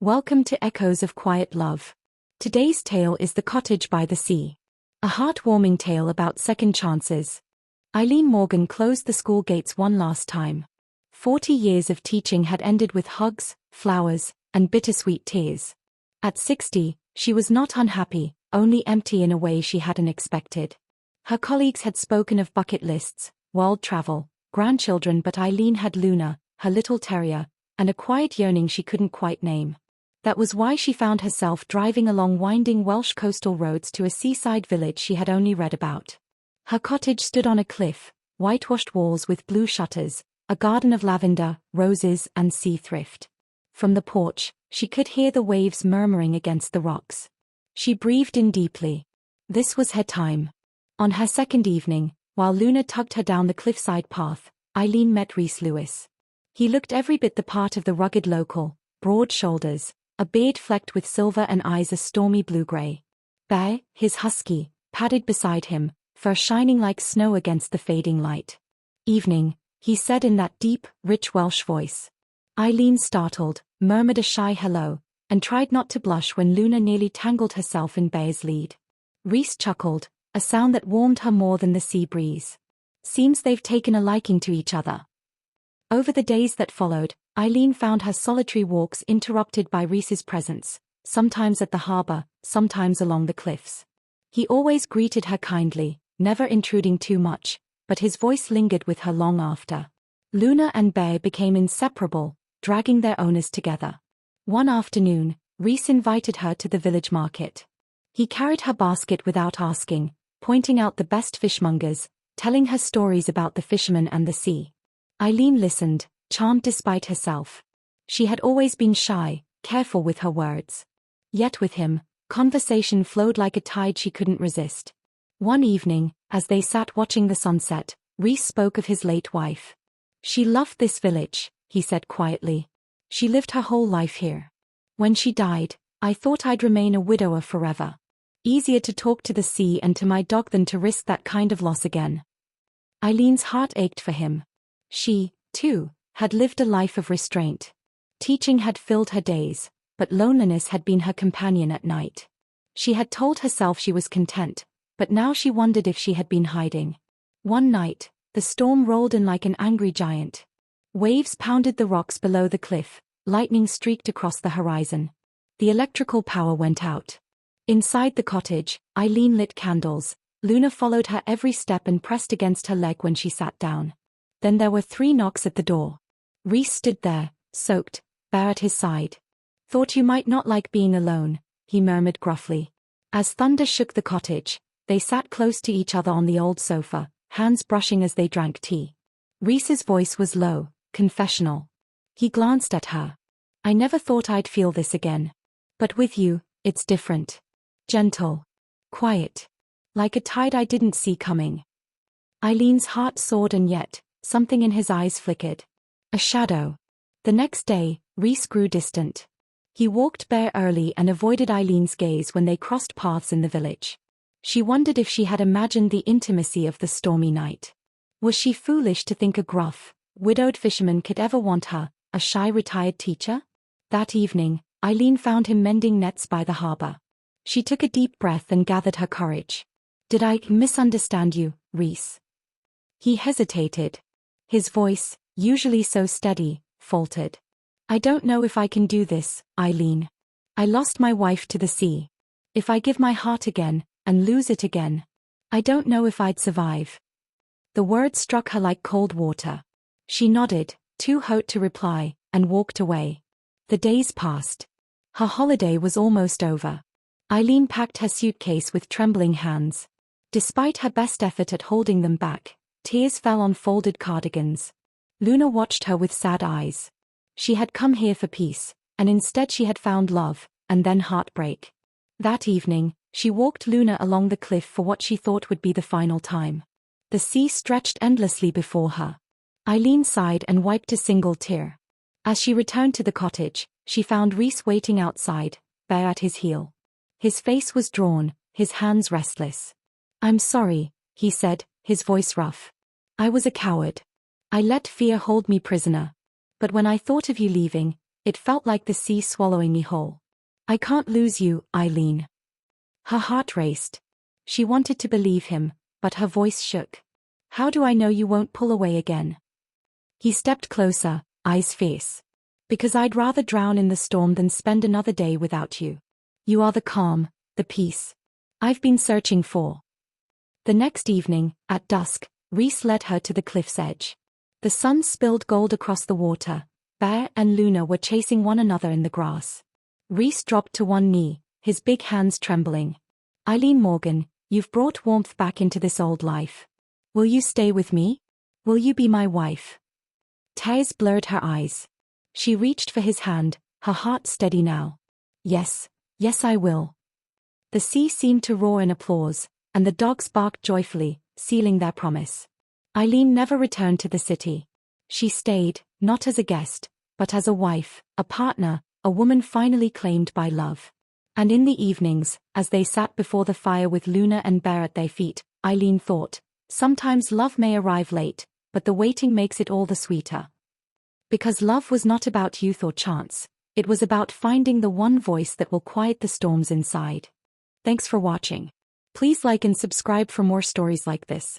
Welcome to Echoes of Quiet Love. Today's tale is The Cottage by the Sea. A heartwarming tale about second chances. Eileen Morgan closed the school gates one last time. 40 years of teaching had ended with hugs, flowers, and bittersweet tears. At 60, she was not unhappy, only empty in a way she hadn't expected. Her colleagues had spoken of bucket lists, world travel, grandchildren, but Eileen had Luna, her little terrier, and a quiet yearning she couldn't quite name. That was why she found herself driving along winding Welsh coastal roads to a seaside village she had only read about. Her cottage stood on a cliff, whitewashed walls with blue shutters, a garden of lavender, roses, and sea thrift. From the porch, she could hear the waves murmuring against the rocks. She breathed in deeply. This was her time. On her second evening, while Luna tugged her down the cliffside path, Eileen met Rhys Lewis. He looked every bit the part of the rugged local, broad shoulders, a beard flecked with silver and eyes a stormy blue-grey. Bear, his husky, padded beside him, fur shining like snow against the fading light. "Evening," he said in that deep, rich Welsh voice. Eileen startled, murmured a shy hello, and tried not to blush when Luna nearly tangled herself in Bear's lead. Rhys chuckled, a sound that warmed her more than the sea breeze. "Seems they've taken a liking to each other." Over the days that followed, Eileen found her solitary walks interrupted by Rhys's presence, sometimes at the harbour, sometimes along the cliffs. He always greeted her kindly, never intruding too much, but his voice lingered with her long after. Luna and Bear became inseparable, dragging their owners together. One afternoon, Rhys invited her to the village market. He carried her basket without asking, pointing out the best fishmongers, telling her stories about the fishermen and the sea. Eileen listened, charmed despite herself. She had always been shy, careful with her words. Yet with him, conversation flowed like a tide she couldn't resist. One evening, as they sat watching the sunset, Rhys spoke of his late wife. "She loved this village," he said quietly. "She lived her whole life here. When she died, I thought I'd remain a widower forever. Easier to talk to the sea and to my dog than to risk that kind of loss again." Eileen's heart ached for him. She, too, had lived a life of restraint. Teaching had filled her days, but loneliness had been her companion at night. She had told herself she was content, but now she wondered if she had been hiding. One night, the storm rolled in like an angry giant. Waves pounded the rocks below the cliff, lightning streaked across the horizon. The electrical power went out. Inside the cottage, Eileen lit candles. Luna followed her every step and pressed against her leg when she sat down. Then there were 3 knocks at the door. Rhys stood there, soaked, Bear at his side. "Thought you might not like being alone," he murmured gruffly. As thunder shook the cottage, they sat close to each other on the old sofa, hands brushing as they drank tea. Rhys's voice was low, confessional. He glanced at her. "I never thought I'd feel this again. But with you, it's different. Gentle. Quiet. Like a tide I didn't see coming." Eileen's heart soared, and yet, something in his eyes flickered. A shadow. The next day, Rhys grew distant. He walked Bear early and avoided Eileen's gaze when they crossed paths in the village. She wondered if she had imagined the intimacy of the stormy night. Was she foolish to think a gruff, widowed fisherman could ever want her, a shy retired teacher? That evening, Eileen found him mending nets by the harbour. She took a deep breath and gathered her courage. "Did I misunderstand you, Rhys?" He hesitated. His voice, usually so steady, faltered. "I don't know if I can do this, Eileen. I lost my wife to the sea. If I give my heart again, and lose it again, I don't know if I'd survive." The words struck her like cold water. She nodded, too hurt to reply, and walked away. The days passed. Her holiday was almost over. Eileen packed her suitcase with trembling hands. Despite her best effort at holding them back, tears fell on folded cardigans. Luna watched her with sad eyes. She had come here for peace, and instead she had found love, and then heartbreak. That evening, she walked Luna along the cliff for what she thought would be the final time. The sea stretched endlessly before her. Eileen sighed and wiped a single tear. As she returned to the cottage, she found Rhys waiting outside, Bear at his heel. His face was drawn, his hands restless. "I'm sorry," he said, his voice rough. "I was a coward. I let fear hold me prisoner. But when I thought of you leaving, It felt like the sea swallowing me whole. I can't lose you, Eileen. Her heart raced. She wanted to believe him, but her voice shook. How do I know you won't pull away again? He stepped closer, eyes fierce. Because I'd rather drown in the storm than spend another day without you. You are the calm, the peace I've been searching for. The next evening, at dusk, Reese led her to the cliff's edge. The sun spilled gold across the water. Bear and Luna were chasing one another in the grass. Reese dropped to one knee, his big hands trembling. Eileen Morgan, you've brought warmth back into this old life. Will you stay with me? Will you be my wife? Tears blurred her eyes. She reached for his hand, her heart steady now. Yes, yes I will. The sea seemed to roar in applause, and the dogs barked joyfully, sealing their promise. Eileen never returned to the city. She stayed, not as a guest, but as a wife, a partner, a woman finally claimed by love. And in the evenings, as they sat before the fire with Luna and Bear at their feet, Eileen thought, sometimes love may arrive late, but the waiting makes it all the sweeter. Because love was not about youth or chance, it was about finding the one voice that will quiet the storms inside. Thanks for watching. Please like and subscribe for more stories like this.